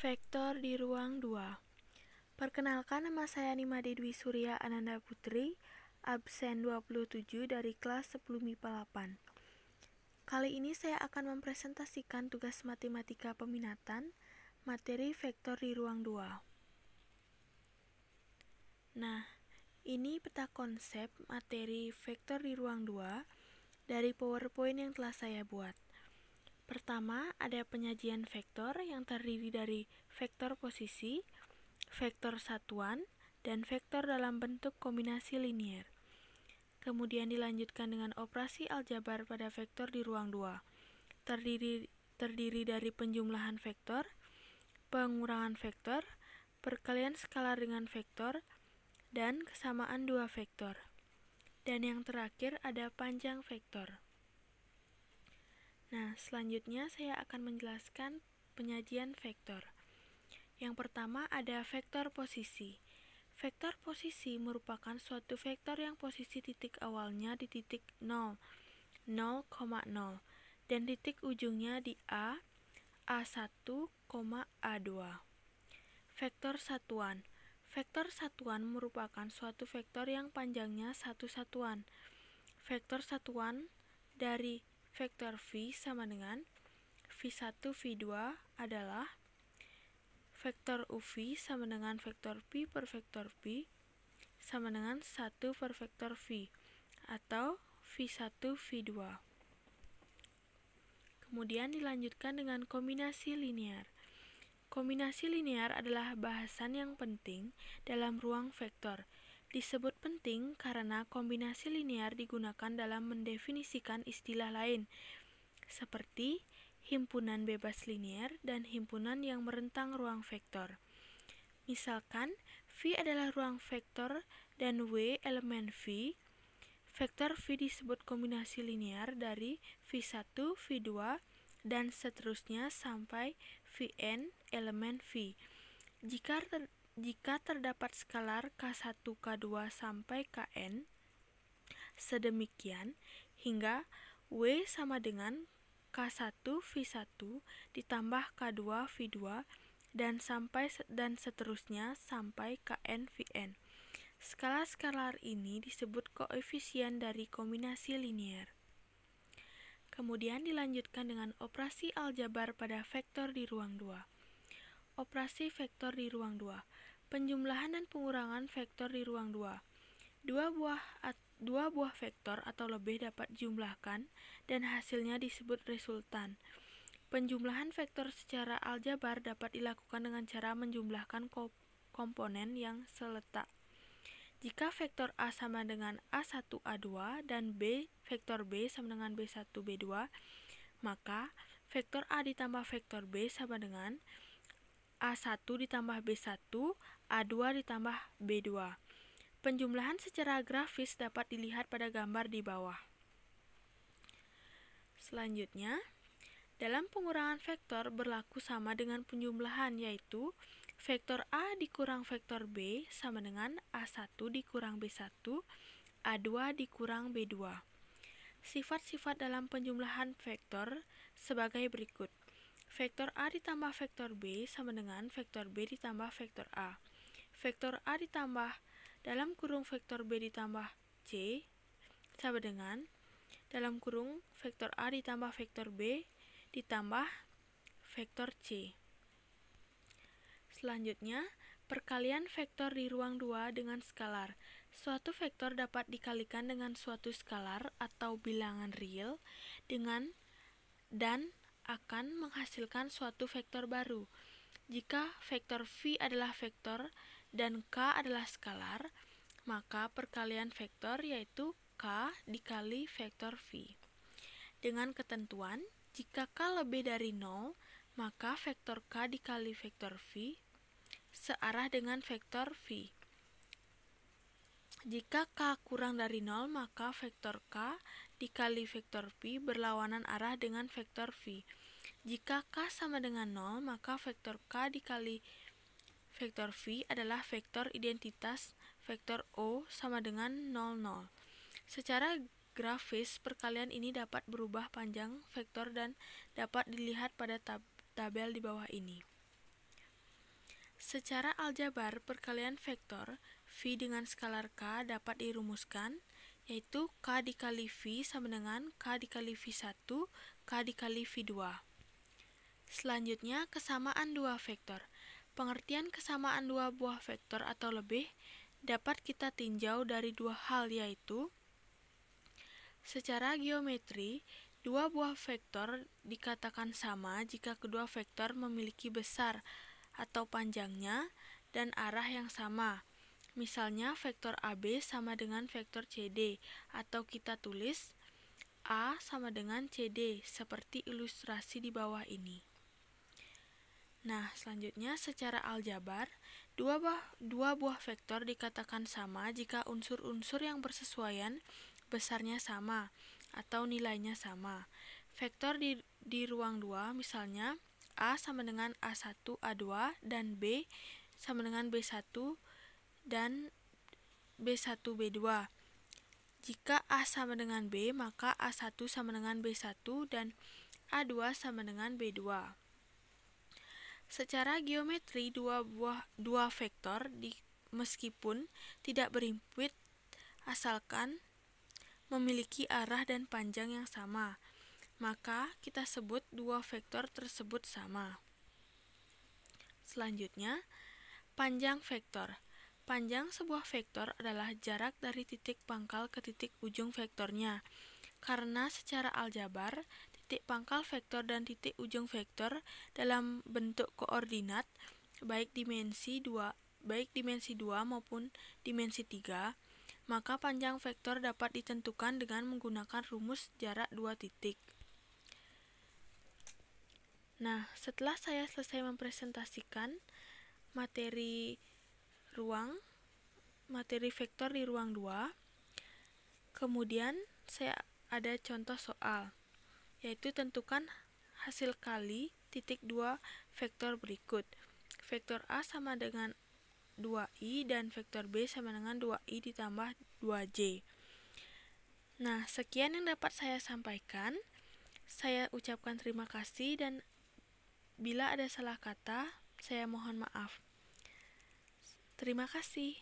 Vektor di ruang 2. Perkenalkan, nama saya Nimade Dwi Surya Ananda Putri, absen 27 dari kelas 10 MIPA 8. Kali ini saya akan mempresentasikan tugas matematika peminatan, materi vektor di ruang 2. Nah, ini peta konsep materi vektor di ruang 2 dari PowerPoint yang telah saya buat. Pertama, ada penyajian vektor yang terdiri dari vektor posisi, vektor satuan, dan vektor dalam bentuk kombinasi linier. Kemudian dilanjutkan dengan operasi aljabar pada vektor di ruang 2. Terdiri dari penjumlahan vektor, pengurangan vektor, perkalian skalar dengan vektor, dan kesamaan dua vektor. Dan yang terakhir ada panjang vektor. Nah, selanjutnya saya akan menjelaskan penyajian vektor. Yang pertama ada vektor posisi. Vektor posisi merupakan suatu vektor yang posisi titik awalnya di titik 0, 0,0, dan titik ujungnya di A, A1, A2. Vektor satuan. Vektor satuan merupakan suatu vektor yang panjangnya satu satuan. Vektor satuan dari vektor V sama dengan V1, V2 adalah vektor UV sama dengan vektor P per vektor P sama dengan 1 per vektor V atau V1, V2. Kemudian dilanjutkan dengan kombinasi linear. Kombinasi linear adalah bahasan yang penting dalam ruang vektor. Disebut penting karena kombinasi linear digunakan dalam mendefinisikan istilah lain, seperti himpunan bebas linear dan himpunan yang merentang ruang vektor. Misalkan, V adalah ruang vektor dan W elemen V. Vektor V disebut kombinasi linear dari V1, V2, dan seterusnya sampai Vn elemen V. Jika terdapat skalar K1, K2 sampai Kn, sedemikian hingga W sama dengan K1, V1 ditambah K2, V2 dan seterusnya sampai Kn, Vn. Skala-skalar ini disebut koefisien dari kombinasi linear. Kemudian dilanjutkan dengan operasi aljabar pada vektor di ruang 2. Operasi vektor di ruang 2. Penjumlahan dan pengurangan vektor di ruang 2. Dua buah vektor atau lebih dapat dijumlahkan dan hasilnya disebut resultan. Penjumlahan vektor secara aljabar dapat dilakukan dengan cara menjumlahkan komponen yang seletak. Jika vektor A sama dengan A1, A2 dan vektor B sama dengan B1, B2, maka vektor A ditambah vektor B sama dengan A1 ditambah B1, A2 ditambah B2. Penjumlahan secara grafis dapat dilihat pada gambar di bawah. Selanjutnya, dalam pengurangan vektor berlaku sama dengan penjumlahan, yaitu vektor A dikurang vektor B sama dengan A1 dikurang B1, A2 dikurang B2. Sifat-sifat dalam penjumlahan vektor sebagai berikut. Vektor A ditambah vektor B sama dengan vektor B ditambah vektor A. Vektor A ditambah dalam kurung vektor B ditambah C sama dengan dalam kurung vektor A ditambah vektor B ditambah vektor C. Selanjutnya, perkalian vektor di ruang 2 dengan skalar. Suatu vektor dapat dikalikan dengan suatu skalar atau bilangan real dan akan menghasilkan suatu vektor baru. Jika vektor V adalah vektor dan K adalah skalar, maka perkalian vektor yaitu K dikali vektor V. Dengan ketentuan, jika K lebih dari 0, maka vektor K dikali vektor V searah dengan vektor V. Jika K kurang dari 0, maka vektor K dikali vektor V berlawanan arah dengan vektor V. Jika K sama dengan 0, maka vektor K dikali vektor V adalah vektor identitas vektor O sama dengan 0, 0. Secara grafis, perkalian ini dapat berubah panjang vektor dan dapat dilihat pada tabel di bawah ini. Secara aljabar, perkalian vektor V dengan skalar K dapat dirumuskan, yaitu K dikali V sama dengan K dikali V1, K dikali V2. Selanjutnya, kesamaan dua vektor. Pengertian kesamaan dua buah vektor atau lebih dapat kita tinjau dari dua hal, yaitu secara geometri, dua buah vektor dikatakan sama jika kedua vektor memiliki besar atau panjangnya dan arah yang sama. Misalnya vektor AB sama dengan vektor CD, atau kita tulis A sama dengan CD seperti ilustrasi di bawah ini. Nah, selanjutnya secara aljabar, dua buah vektor dikatakan sama jika unsur-unsur yang bersesuaian besarnya sama atau nilainya sama. Vektor di ruang 2 misalnya A sama dengan A1, A2, dan B sama dengan B1 dan B1, B2. Jika A sama dengan B, maka A1 sama dengan B1 dan A2 sama dengan B2. Secara geometri, dua vektor meskipun tidak berimpit asalkan memiliki arah dan panjang yang sama, maka kita sebut dua vektor tersebut sama. Selanjutnya, panjang vektor. Panjang sebuah vektor adalah jarak dari titik pangkal ke titik ujung vektornya. Karena secara aljabar, titik pangkal vektor dan titik ujung vektor dalam bentuk koordinat baik dimensi 2 maupun dimensi 3, maka panjang vektor dapat ditentukan dengan menggunakan rumus jarak dua titik. Nah, setelah saya selesai mempresentasikan materi vektor di ruang 2, kemudian saya ada contoh soal, yaitu tentukan hasil kali titik 2 vektor berikut. Vektor A sama dengan 2i dan vektor B sama dengan 2i ditambah 2j. Nah, sekian yang dapat saya sampaikan. Saya ucapkan terima kasih dan bila ada salah kata, saya mohon maaf. Terima kasih.